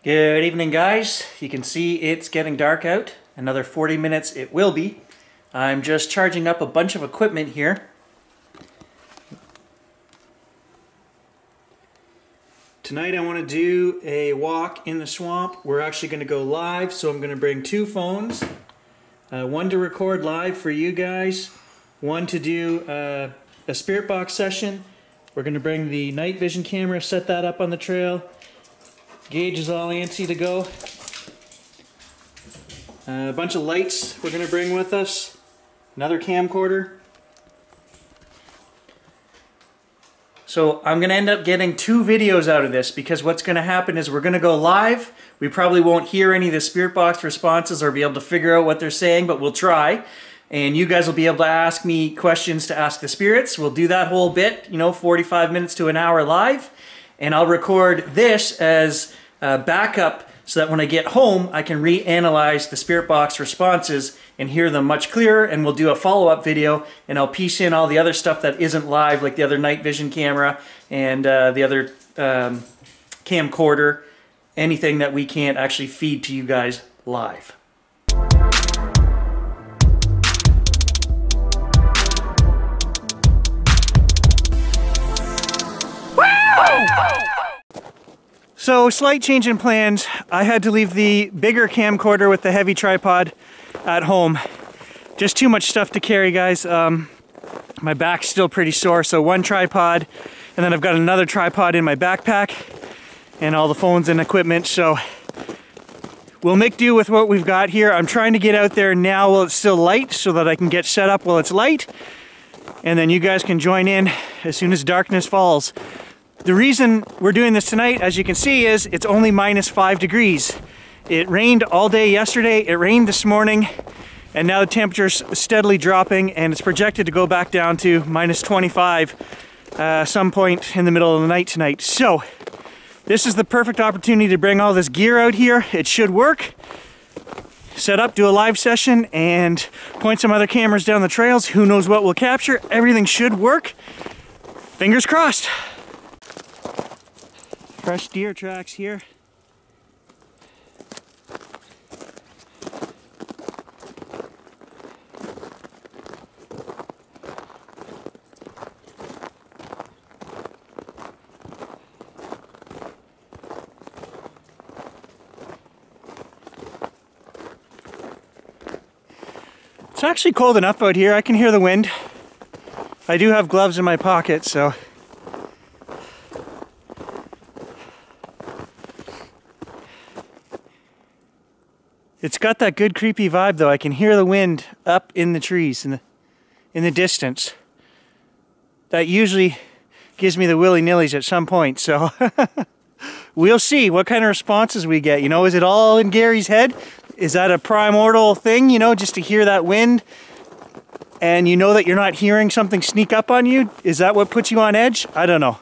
Good evening, guys. You can see it's getting dark out. Another 40 minutes it will be. I'm just charging up a bunch of equipment here. Tonight I want to do a walk in the swamp. We're actually going to go live, so I'm going to bring two phones. One to record live for you guys, one to do a spirit box session. We're going to bring the night vision camera, set that up on the trail. Gauge is all antsy to go. A bunch of lights we're going to bring with us. Another camcorder. So I'm going to end up getting two videos out of this because what's going to happen is we're going to go live. We probably won't hear any of the spirit box responses or be able to figure out what they're saying, but we'll try. And you guys will be able to ask me questions to ask the spirits. We'll do that whole bit, 45 minutes to an hour live. And I'll record this as backup so that when I get home, I can reanalyze the spirit box responses and hear them much clearer. And we'll do a follow-up video, and I'll piece in all the other stuff that isn't live, like the other night vision camera and the other camcorder, anything that we can't actually feed to you guys live. So, slight change in plans. I had to leave the bigger camcorder with the heavy tripod at home. Just too much stuff to carry, guys. My back's still pretty sore, so one tripod, and then I've got another tripod in my backpack, and all the phones and equipment, so we'll make do with what we've got here. I'm trying to get out there now while it's still light, so that I can get set up while it's light, and then you guys can join in as soon as darkness falls. The reason we're doing this tonight, as you can see, is it's only -5 degrees. It rained all day yesterday, it rained this morning, and now the temperature's steadily dropping, and it's projected to go back down to -25 some point in the middle of the night tonight. So, this is the perfect opportunity to bring all this gear out here. It should work. Set up, do a live session, and point some other cameras down the trails. Who knows what we'll capture? Everything should work. Fingers crossed. Fresh deer tracks here. It's actually cold enough out here. I can hear the wind. I do have gloves in my pocket, so it's got that good creepy vibe though. I can hear the wind up in the trees in the distance. That usually gives me the willy-nillys at some point, so we'll see what kind of responses we get. Is it all in Gary's head? Is that a primordial thing, just to hear that wind and that you're not hearing something sneak up on you? Is that what puts you on edge? I don't know.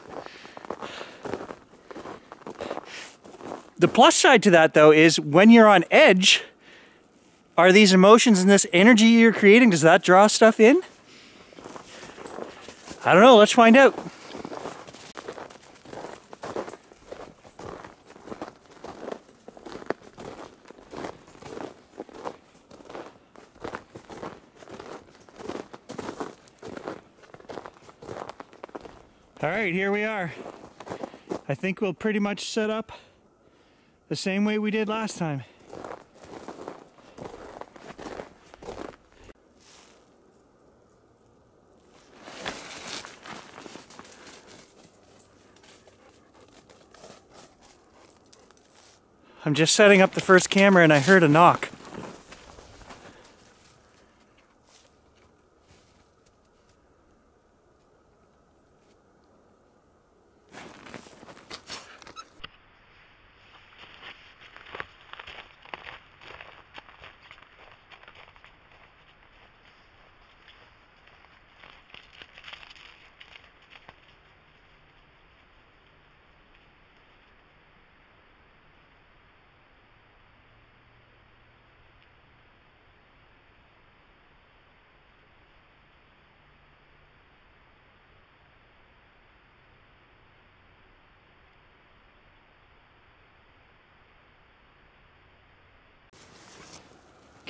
The plus side to that though is when you're on edge, are these emotions and this energy you're creating, does that draw stuff in? I don't know, let's find out. All right, here we are. I think we'll pretty much set up the same way we did last time. I'm just setting up the first camera and I heard a knock.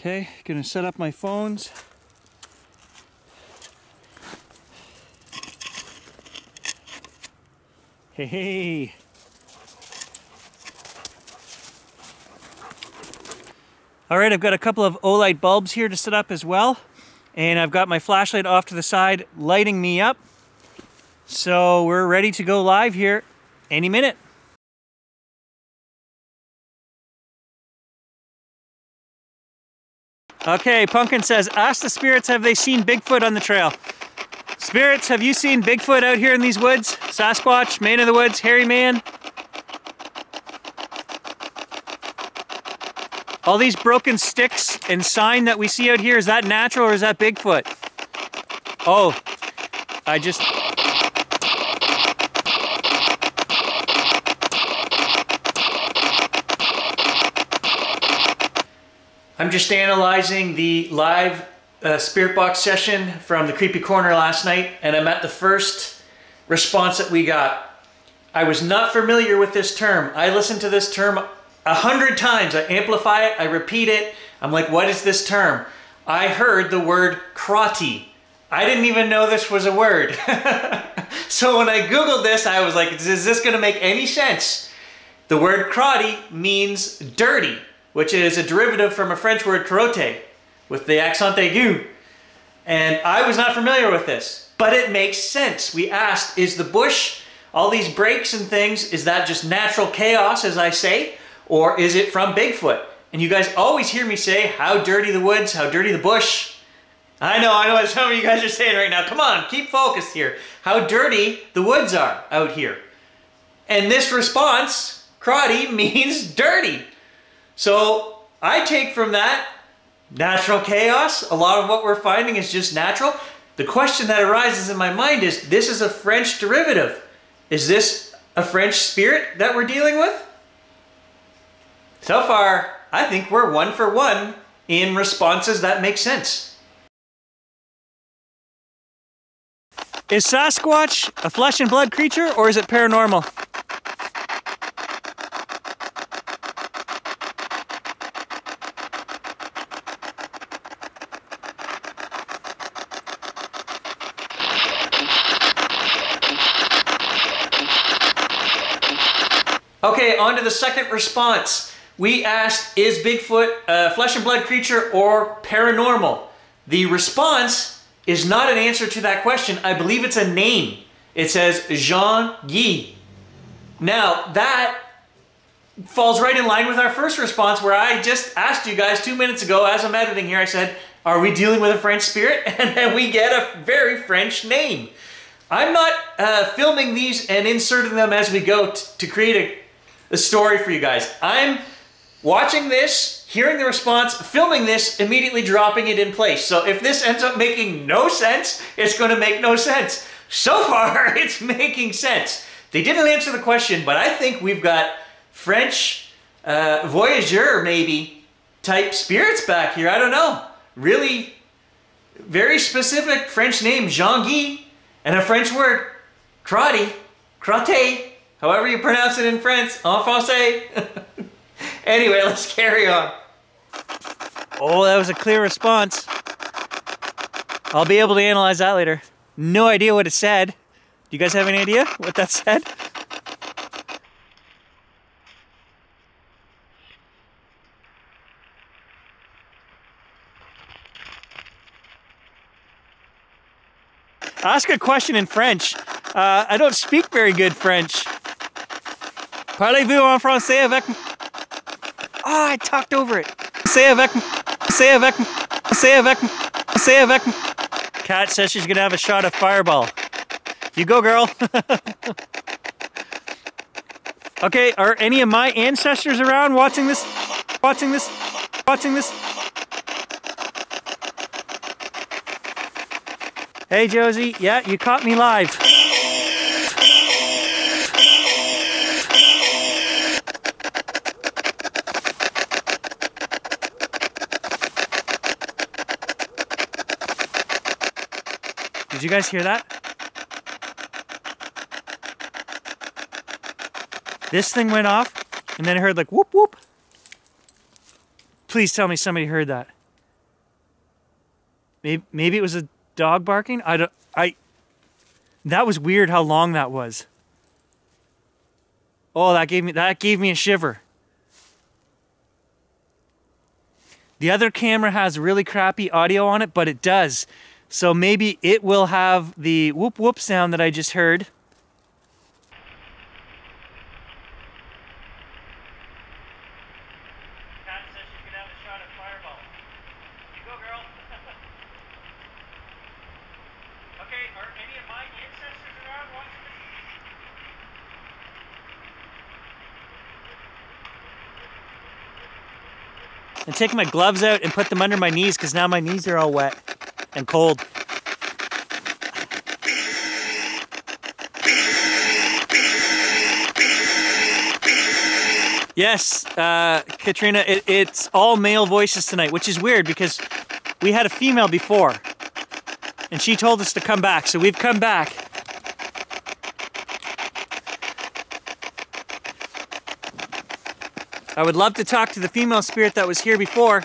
Okay, gonna set up my phones. Hey. All right, I've got a couple of Olight bulbs here to set up as well. And I've got my flashlight off to the side lighting me up. So we're ready to go live here any minute. Okay, Pumpkin says, ask the spirits, have they seen Bigfoot on the trail? Spirits, have you seen Bigfoot out here in these woods? Sasquatch, man of the woods, hairy man? All these broken sticks and sign that we see out here, is that natural or is that Bigfoot? Oh, I'm just analyzing the live Spirit Box session from the Creepy Corner last night, and I'm at the first response that we got. I was not familiar with this term. I listened to this term 100 times. I amplify it, I repeat it. I'm like, what is this term? I heard the word crotty. I didn't even know this was a word. So when I Googled this, I was like, is this gonna make any sense? The word crotty means dirty, which is a derivative from a French word carotte, with the accent aigu. And I was not familiar with this, but it makes sense. We asked, is the bush, all these breaks and things, is that just natural chaos, as I say, or is it from Bigfoot? And you guys always hear me say, how dirty the woods, how dirty the bush. I know what some of you guys are saying right now. Come on, keep focused here. How dirty the woods are out here. And this response, crotty, means dirty. So I take from that natural chaos. A lot of what we're finding is just natural. The question that arises in my mind is, this is a French derivative. Is this a French spirit that we're dealing with? So far, I think we're 1 for 1 in responses that make sense. Is Sasquatch a flesh and blood creature or is it paranormal? Okay, on to the second response. We asked, is Bigfoot a flesh and blood creature or paranormal? The response is not an answer to that question. I believe it's a name. It says Jean-Guy. Now, that falls right in line with our first response where I just asked you guys 2 minutes ago as I'm editing here, I said, are we dealing with a French spirit? And then we get a very French name. I'm not filming these and inserting them as we go to create a story for you guys. I'm watching this, hearing the response, filming this, immediately dropping it in place. So if this ends up making no sense, it's going to make no sense. So far, it's making sense. They didn't answer the question, but I think we've got French voyageur, maybe, type spirits back here. I don't know. Really very specific French name, Jean-Guy, and a French word, crotty, crotte, however you pronounce it in French, en français. Anyway, let's carry on. Oh, that was a clear response. I'll be able to analyze that later. No idea what it said. Do you guys have any idea what that said? Ask a question in French. I don't speak very good French. Parlez-vous en français avec... Oh, I talked over it. Say avec... Kat says she's gonna have a shot of Fireball. You go, girl. Okay, are any of my ancestors around watching this? Hey, Josie. Yeah, you caught me live. Did you guys hear that? This thing went off, and then I heard like whoop whoop. Please tell me somebody heard that. Maybe it was a dog barking. That was weird how long that was. Oh, that gave me a shiver. The other camera has really crappy audio on it, but it does. So maybe it will have the whoop whoop sound that I just heard. Kat says she's gonna have a shot at Fireball. You go, girl. Okay, are any of my ancestors around watching this? And take my gloves out and put them under my knees because now my knees are all wet and cold. Yes, Katrina, it's all male voices tonight, which is weird because we had a female before and she told us to come back, so we've come back. I would love to talk to the female spirit that was here before.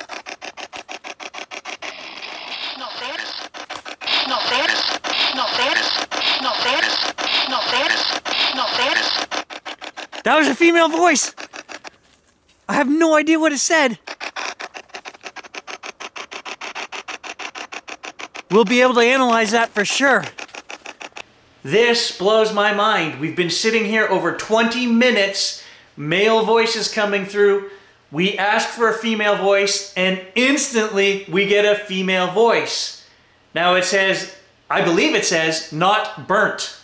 That was a female voice. I have no idea what it said. We'll be able to analyze that for sure. This blows my mind. We've been sitting here over 20 minutes. Male voices coming through. We ask for a female voice and instantly we get a female voice. Now it says, I believe it says, not burnt.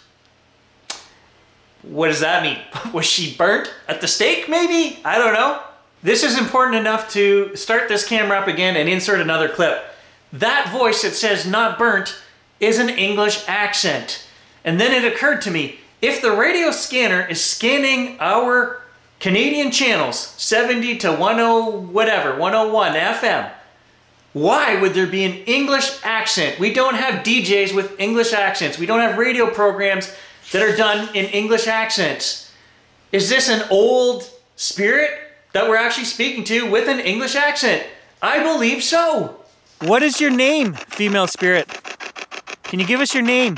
What does that mean? Was she burnt at the stake maybe? I don't know. This is important enough to start this camera up again and insert another clip. That voice that says not burnt is an English accent. And then it occurred to me, if the radio scanner is scanning our Canadian channels, 70 to 101 FM. Why would there be an English accent? We don't have DJs with English accents. We don't have radio programs that are done in English accents. Is this an old spirit that we're actually speaking to with an English accent? I believe so. What is your name, female spirit? Can you give us your name?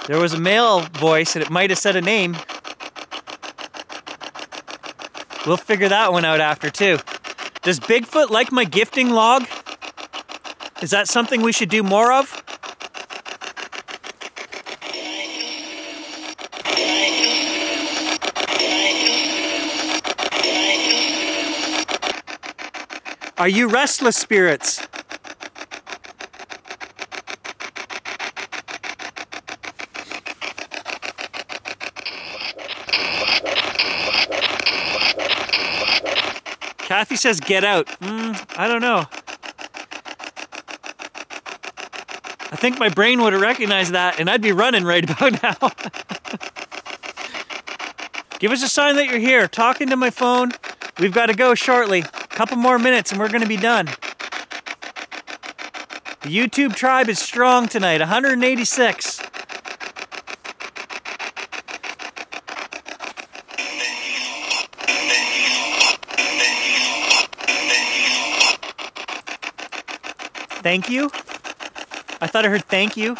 There was a male voice and it might have said a name. We'll figure that one out after too. Does Bigfoot like my gifting log? Is that something we should do more of? Are you restless spirits? Kathy says get out. I don't know. I think my brain would have recognized that and I'd be running right about now. Give us a sign that you're here. Talking to my phone. We've got to go shortly. A couple more minutes and we're going to be done. The YouTube tribe is strong tonight. 186. Thank you? I thought I heard thank you.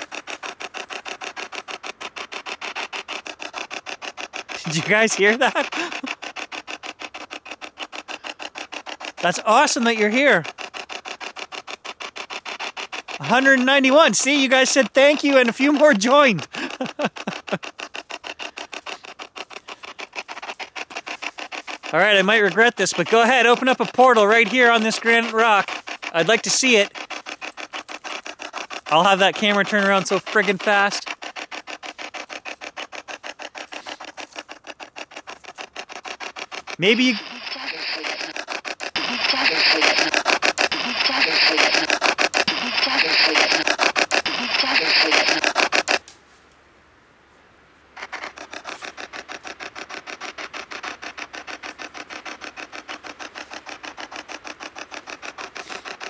Did you guys hear that? That's awesome that you're here. 191. See, you guys said thank you and a few more joined. All right, I might regret this, but go ahead, open up a portal right here on this granite rock. I'd like to see it. I'll have that camera turn around so friggin' fast. Maybe you...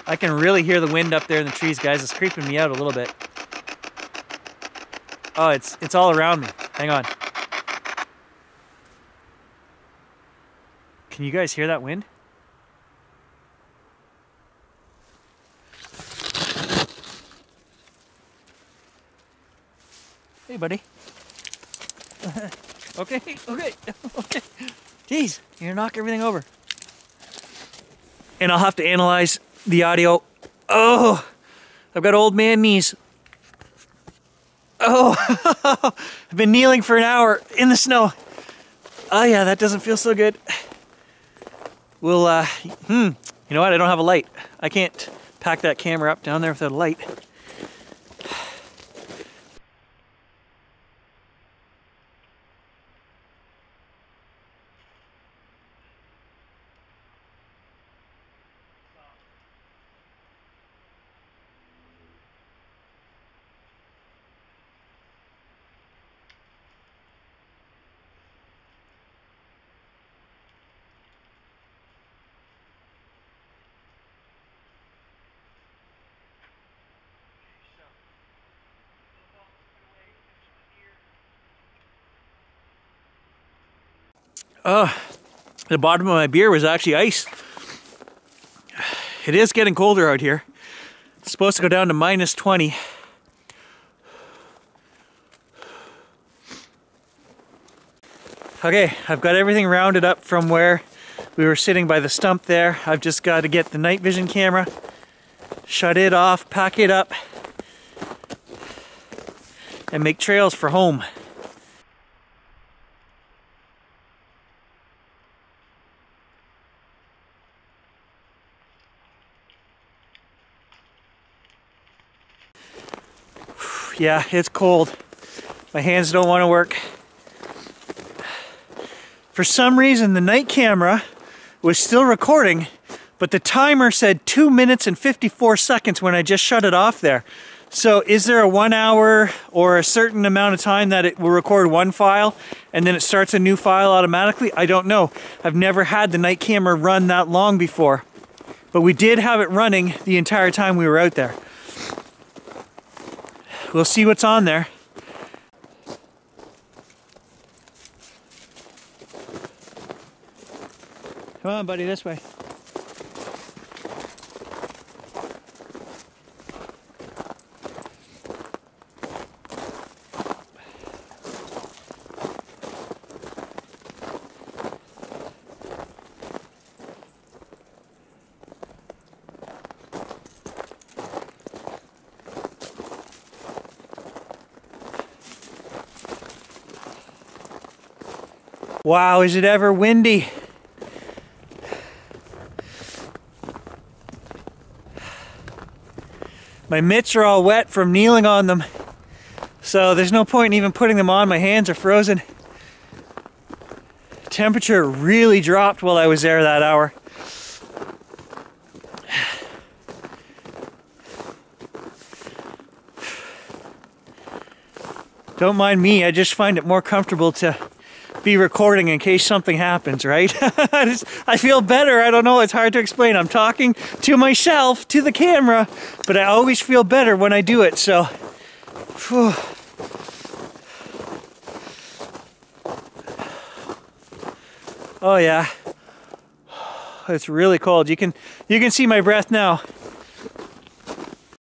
I can really hear the wind up there in the trees, guys. It's creeping me out a little bit. Oh, it's all around me. Hang on. Can you guys hear that wind? Hey, buddy. Okay. Jeez, you're gonna knock everything over. And I'll have to analyze the audio. Oh, I've got old man knees. Oh, I've been kneeling for an hour in the snow. Oh yeah, that doesn't feel so good. We'll, you know what? I don't have a light. I can't pack that camera up down there without a light. The bottom of my beer was actually ice. It is getting colder out here. It's supposed to go down to -20. Okay, I've got everything rounded up from where we were sitting by the stump there. I've just got to get the night vision camera, shut it off, pack it up, and make trails for home. Yeah, it's cold. My hands don't want to work. For some reason, the night camera was still recording, but the timer said 2 minutes and 54 seconds when I just shut it off there. So is there a 1 hour or a certain amount of time that it will record one file and then it starts a new file automatically? I don't know. I've never had the night camera run that long before, but we did have it running the entire time we were out there. We'll see what's on there. Come on, buddy, this way. Wow, is it ever windy? My mitts are all wet from kneeling on them, so there's no point in even putting them on. My hands are frozen. Temperature really dropped while I was there that hour. Don't mind me, I just find it more comfortable to be recording in case something happens, right? I feel better. I don't know, it's hard to explain. I'm talking to myself, to the camera, but I always feel better when I do it, so. Whew. Oh yeah. It's really cold. You can see my breath now.